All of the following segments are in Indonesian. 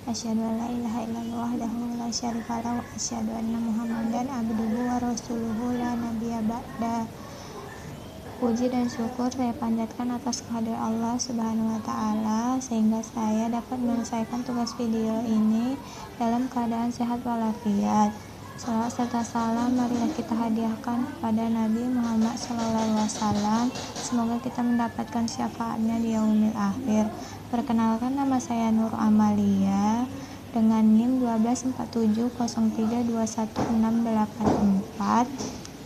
asyhadu an la ilaha illallah wahdahu la syarikalah wa asyhadu anna Muhammadan abduhu wa rasuluhu la nabiyya ba'da. Puji dan syukur saya panjatkan atas kehadirat Allah Subhanahu wa Ta'ala sehingga saya dapat menyelesaikan tugas video ini dalam keadaan sehat walafiat. Salawat serta salam marilah kita hadiahkan kepada Nabi Muhammad SAW. Semoga kita mendapatkan syafaatnya di yaumil akhir. Perkenalkan, nama saya Nur Amalia dengan NIM 124703216684,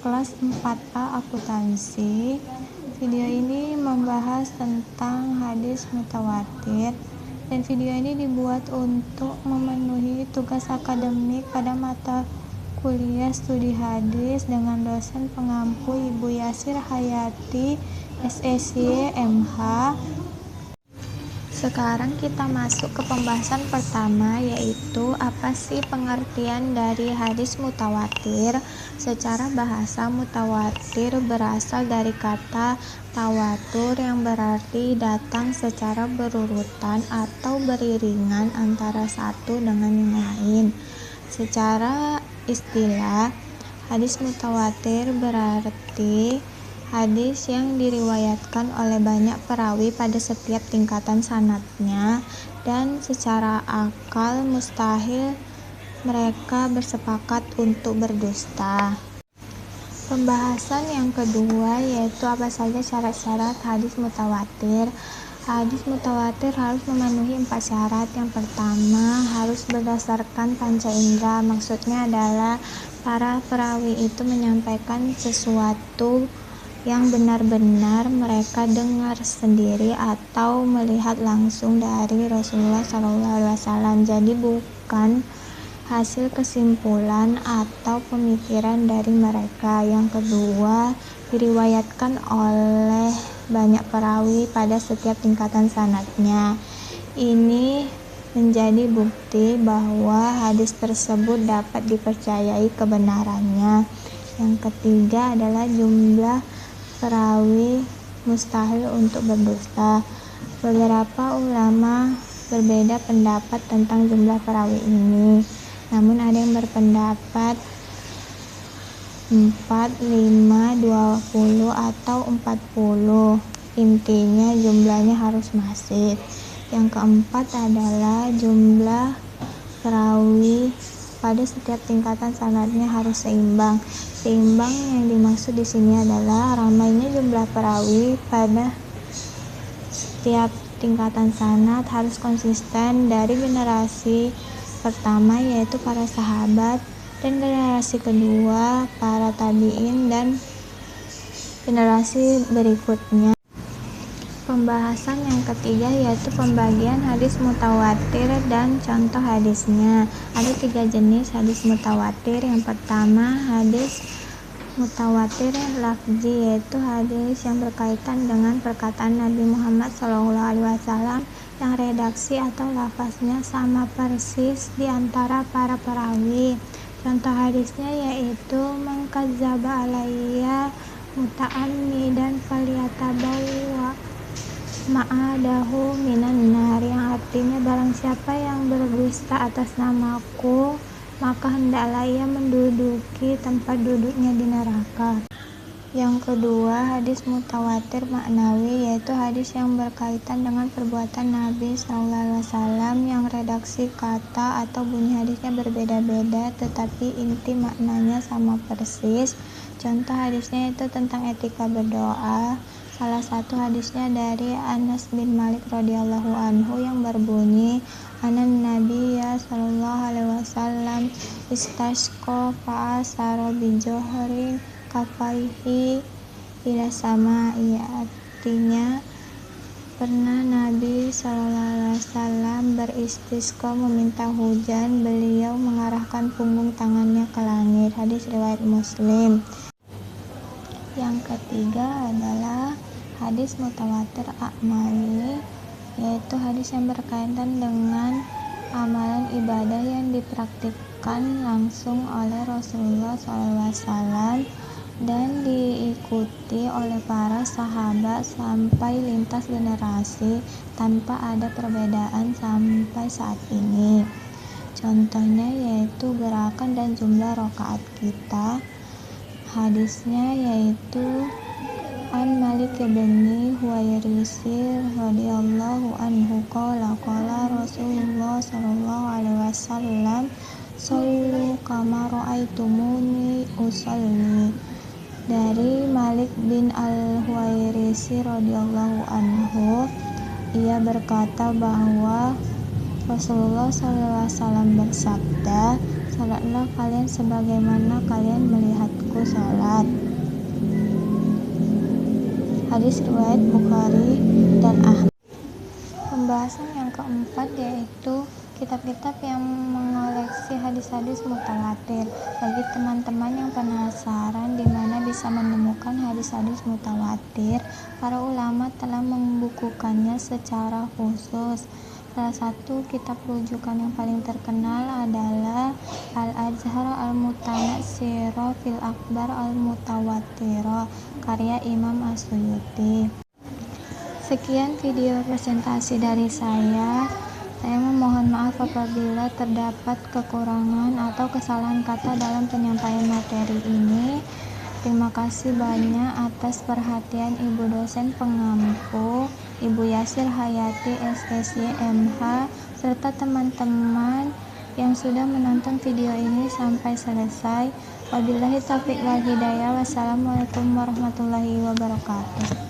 kelas 4A akuntansi. Video ini membahas tentang hadis mutawatir, dan video ini dibuat untuk memenuhi tugas akademik pada mata kuliah studi hadis dengan dosen pengampu Ibu Yasir Hayati, SSY, MH. Sekarang kita masuk ke pembahasan pertama, yaitu apa sih pengertian dari hadis mutawatir. Secara bahasa, mutawatir berasal dari kata tawatur yang berarti datang secara berurutan atau beriringan antara satu dengan yang lain. Secara istilah, hadis mutawatir berarti hadis yang diriwayatkan oleh banyak perawi pada setiap tingkatan sanadnya, dan secara akal mustahil mereka bersepakat untuk berdusta. Pembahasan yang kedua yaitu apa saja syarat-syarat hadis mutawatir. Hadis mutawatir harus memenuhi 4 syarat. Yang pertama, harus berdasarkan panca indera. Maksudnya adalah para perawi itu menyampaikan sesuatu yang benar-benar mereka dengar sendiri atau melihat langsung dari Rasulullah SAW. Jadi bukan hasil kesimpulan atau pemikiran dari mereka. Yang kedua, diriwayatkan oleh banyak perawi pada setiap tingkatan sanadnya. Ini menjadi bukti bahwa hadis tersebut dapat dipercayai kebenarannya. Yang ketiga adalah jumlah perawi mustahil untuk berdusta. Beberapa ulama berbeda pendapat tentang jumlah perawi ini, namun ada yang berpendapat 4, 5, 20 atau 40. Intinya jumlahnya harus masif. Yang keempat adalah jumlah perawi pada setiap tingkatan sanadnya harus seimbang. Seimbang yang dimaksud di sini adalah ramainya jumlah perawi pada setiap tingkatan sanad harus konsisten dari generasi pertama yaitu para sahabat, dan generasi kedua para tabi'in, dan generasi berikutnya. Pembahasan yang ketiga yaitu pembagian hadis mutawatir dan contoh hadisnya. Ada 3 jenis hadis mutawatir. Yang pertama, hadis mutawatir lafzi, yaitu hadis yang berkaitan dengan perkataan Nabi Muhammad SAW yang redaksi atau lafaznya sama persis di antara para perawi. Contoh hadisnya yaitu man kadzdzaba alayya muta'ammidan falyatabawa ma'adahu minan nar, yang artinya barang siapa yang berdusta atas namaku maka hendaklah ia menduduki tempat duduknya di neraka. Yang kedua, hadis mutawatir maknawi, yaitu hadis yang berkaitan dengan perbuatan Nabi SAW yang redaksi kata atau bunyi hadisnya berbeda-beda tetapi inti maknanya sama persis. Contoh hadisnya itu tentang etika berdoa. Salah satu hadisnya dari Anas bin Malik radhiyallahu anhu yang berbunyi, Anan Nabiyya sallallahu alaihi wasallam istasqa fa'asara bi johrin kafaihi ila sama'i. Artinya, pernah Nabi sallallahu alaihi wasallam beristisqa meminta hujan, beliau mengarahkan punggung tangannya ke langit. Hadis riwayat Muslim. Yang ketiga adalah hadis mutawatir a'mali, yaitu hadis yang berkaitan dengan amalan ibadah yang dipraktikkan langsung oleh Rasulullah SAW. dan diikuti oleh para sahabat sampai lintas generasi tanpa ada perbedaan sampai saat ini. Contohnya yaitu gerakan dan jumlah rakaat kita. Hadisnya yaitu An Malik bin Huwairis radhiyallahu anhu qala Rasulullah sallallahu alaihi wasallam shollu kama ra'aitumuni usolli. Dari Malik bin Al-Huwairis radhiyallahu anhu, ia berkata bahwa Rasulullah SAW bersabda, "Salatlah kalian sebagaimana kalian melihatku salat." Hadis riwayat Bukhari dan Ahmad. Pembahasan yang keempat yaitu kitab-kitab yang mengoleksi hadis-hadis mutawatir. Bagi teman-teman yang penasaran di mana bisa menemukan hadis-hadis mutawatir, para ulama telah membukukannya secara khusus. Salah satu kitab rujukan yang paling terkenal adalah Al-Azhar Al-Mutanatsira fil Akhbar Al-Mutawatirah karya Imam As-Suyuti. Sekian video presentasi dari saya. Saya memohon maaf apabila terdapat kekurangan atau kesalahan kata dalam penyampaian materi ini. Terima kasih banyak atas perhatian Ibu dosen pengampu, Ibu Yasir Hayati SSY MH, serta teman-teman yang sudah menonton video ini sampai selesai. Wabillahi taufiq wal hidayah. Wassalamualaikum warahmatullahi wabarakatuh.